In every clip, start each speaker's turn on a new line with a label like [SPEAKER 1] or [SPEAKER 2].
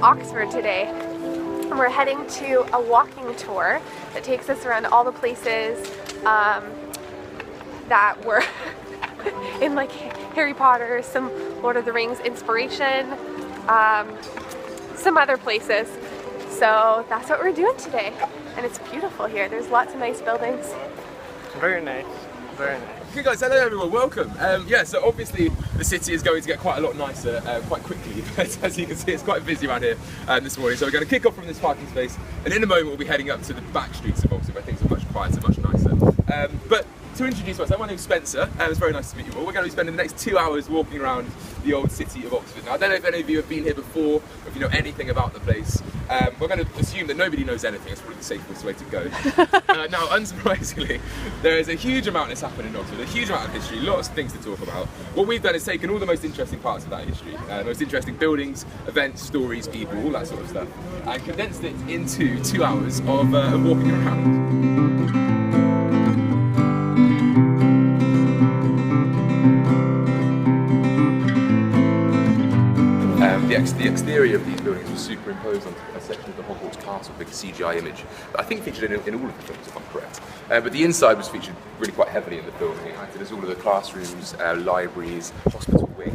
[SPEAKER 1] Oxford today, and we're heading to a walking tour that takes us around all the places that were in like Harry Potter, some Lord of the Rings inspiration, some other places. So that's what we're doing today, and it's beautiful here. There's lots of nice buildings.
[SPEAKER 2] Very nice, very nice.
[SPEAKER 3] Okay guys, hello everyone, welcome. So obviously the city is going to get quite a lot nicer quite quickly. As you can see, it's quite busy around here this morning. So we're going to kick off from this parking space, and in a moment we'll be heading up to the back streets of Oxford, where things are much quieter, much nicer. But to introduce myself, my name's Spencer, and it's very nice to meet you all. We're going to be spending the next 2 hours walking around the old city of Oxford. Now, I don't know if any of you have been here before, or if you know anything about the place. We're going to assume that nobody knows anything. It's probably the safest way to go. Now, unsurprisingly, there is a huge amount that's happened in Oxford, a huge amount of history, lots of things to talk about. What we've done is taken all the most interesting parts of that history, most interesting buildings, events, stories, people, all that sort of stuff, and condensed it into 2 hours of walking around. The exterior of these buildings was superimposed onto a section of the Hogwarts Castle, big CGI image that I think featured in all of the films, if I'm correct. But the inside was featured really quite heavily in the film. It acted as all of the classrooms, libraries, hospital wing,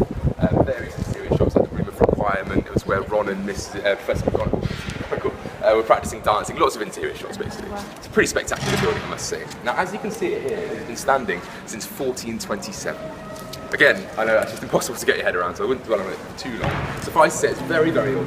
[SPEAKER 3] various exterior shots like the Room of Requirement. It was where Ron and Professor McGonagall were practicing dancing. Lots of interior shots, basically. Wow. It's a pretty spectacular building, I must say. Now, as you can see it here, it's been standing since 1427. Again, I know that's just impossible to get your head around, so I wouldn't dwell on it for too long. Suffice to say, it's very, very old.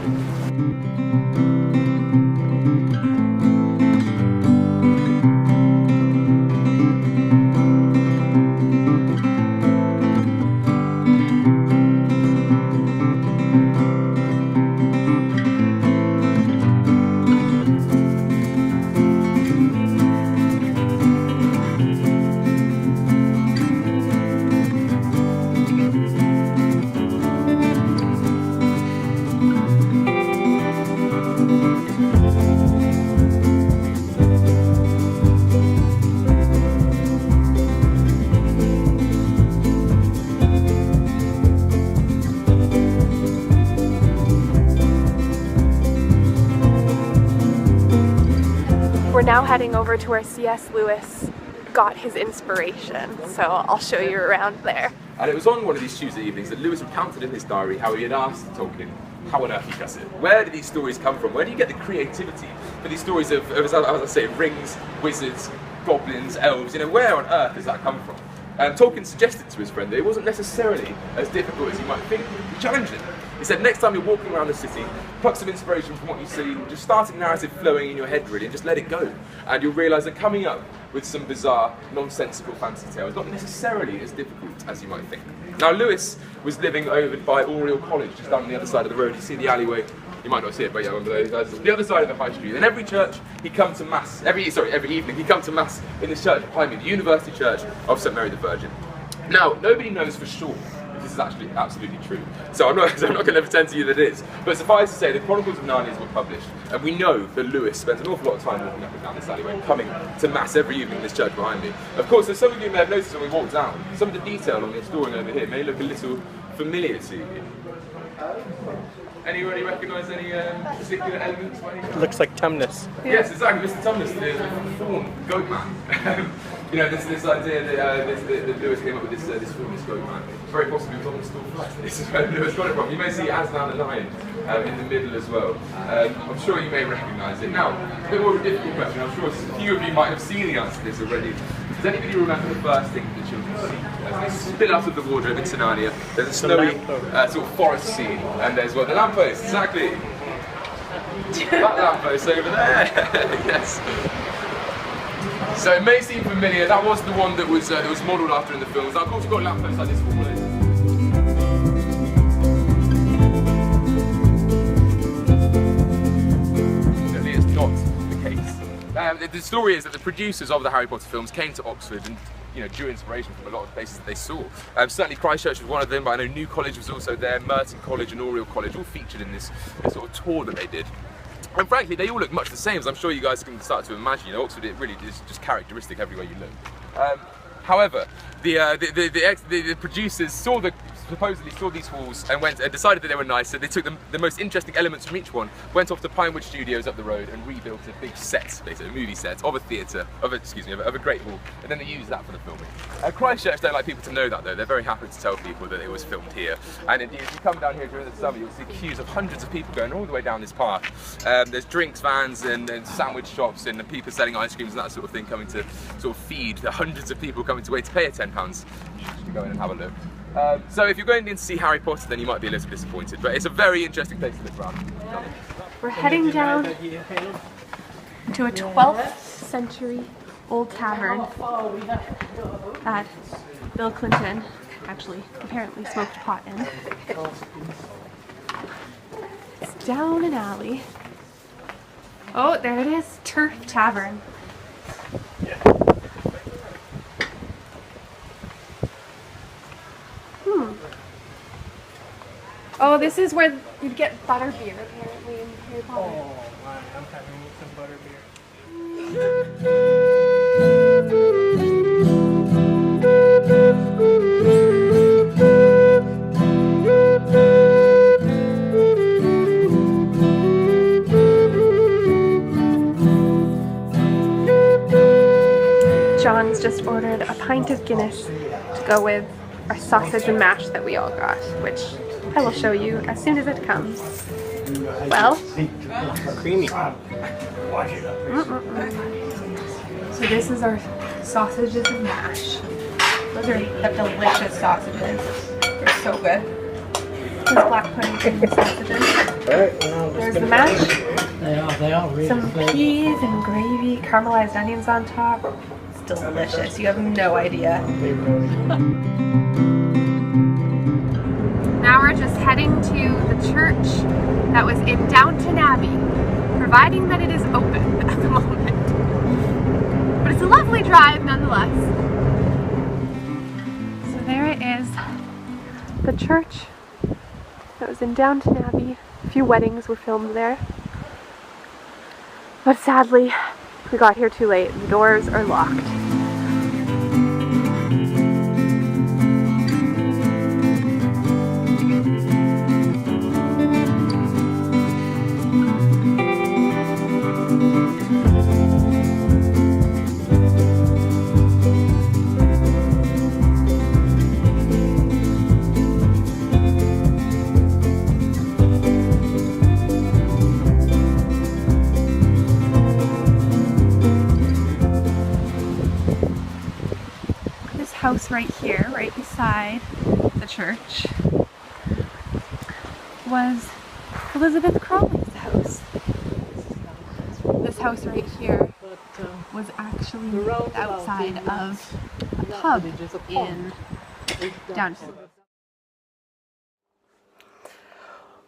[SPEAKER 1] We're now heading over to where C.S. Lewis got his inspiration, so I'll show you around there. And it was on one of these Tuesday evenings that Lewis recounted in his diary how he had asked Tolkien how on earth he does it. Where do these stories come from? Where do you get the creativity for these stories of as I say, rings, wizards, goblins, elves? You know, where on earth does that come from? And Tolkien suggested to his friend that it wasn't necessarily as difficult as you might think. He challenged him. He said, next time you're walking around the city, pluck some inspiration from what you see, just start a narrative flowing in your head really, and just let it go. And you'll realise that coming up with some bizarre, nonsensical fantasy tale is not necessarily as difficult as you might think. Now, Lewis was living over by Oriel College, just down on the other side of the road. You see the alleyway. You might not see it, but yeah, the other side of the high street. And every church he'd come to mass, every evening he'd come to mass in this church behind me, the University Church of St Mary the Virgin. Now, nobody knows for sure if this is actually absolutely true, so I'm not going to pretend to you that it is. But suffice to say, the Chronicles of Narnia were published, and we know that Lewis spent an awful lot of time walking up and down this alleyway, coming to mass every evening in this church behind me. Of course, as some of you may have noticed when we walked down, some of the detail on the story over here may look a little familiar to you. Anybody recognise any particular elements?
[SPEAKER 2] It looks like Tumnus.
[SPEAKER 1] Yeah.
[SPEAKER 3] Yes, exactly. Mr. Tumnus, the fawn goat man. You know, this idea that Lewis came up with this fawnless goat man. Very possibly was on the store flight. This is where Lewis got it from. You may see Aslan the lion in the middle as well. I'm sure you may recognise it. Now, a bit more of a difficult question. I'm sure a few of you might have seen the answer to this already. Does anybody remember the first thing that the children see as they spill out of the wardrobe into Narnia? There's a snowy sort of forest scene, and there's the lamppost, exactly. That lamppost over there, yes. So it may seem familiar. That was the one that was modelled after in the films. Now, of course, we've got lampposts like this always. It's not the case. The story is that the producers of the Harry Potter films came to Oxford and drew inspiration from a lot of places that they saw. Certainly Christchurch was one of them, but I know New College was also there, Merton College and Oriel College, all featured in this sort of tour that they did. And frankly, they all look much the same, as I'm sure you guys can start to imagine. Oxford, it really is just characteristic everywhere you look. However, the producers saw the supposedly saw these halls and went and decided that they were nice, so they took the most interesting elements from each one, went off to Pinewood Studios up the road and rebuilt a big set, basically a movie set of a theatre, of a great hall, and then they used that for the filming. Christchurch don't like people to know that though. They're very happy to tell people that it was filmed here. And indeed, if you come down here during the summer, you'll see queues of hundreds of people going all the way down this path. There's drinks vans and sandwich shops and people selling ice creams and that sort of thing coming to sort of feed the hundreds of people coming to wait to pay a £10 to go in and have a look. So if you're going in to see Harry Potter, then you might be a little disappointed, but it's a very interesting place to look around.
[SPEAKER 1] We're heading down to a 12th century old tavern that Bill Clinton actually apparently smoked pot in. It's down an alley. Oh, there it is, Turf Tavern. Oh, this is where you'd get butterbeer apparently in Harry Potter.
[SPEAKER 2] Oh, wow, I'm having some butterbeer.
[SPEAKER 1] John's just ordered a pint of Guinness to go with our sausage and mash that we all got, which I will show you as soon as it comes. Well,
[SPEAKER 2] Creamy.
[SPEAKER 1] So this is our sausages and mash. Those are delicious sausages. They're so good. There's black pudding cream sausages. There's the mash.
[SPEAKER 4] They are really
[SPEAKER 1] Some peas and gravy, caramelized onions on top. It's delicious. You have no idea. Now we're just heading to the church that was in Downton Abbey, providing that it is open at the moment. But it's a lovely drive nonetheless. So there it is, the church that was in Downton Abbey. A few weddings were filmed there. But sadly, we got here too late. The doors are locked. House right here, right beside the church, was Elizabeth Crawley's house. This house right here was actually outside of a pub in Downton.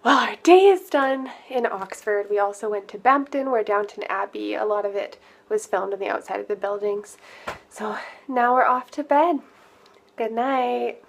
[SPEAKER 1] Well, our day is done in Oxford. We also went to Bampton, where Downton Abbey, a lot of it was filmed on the outside of the buildings. So now we're off to bed. Good night.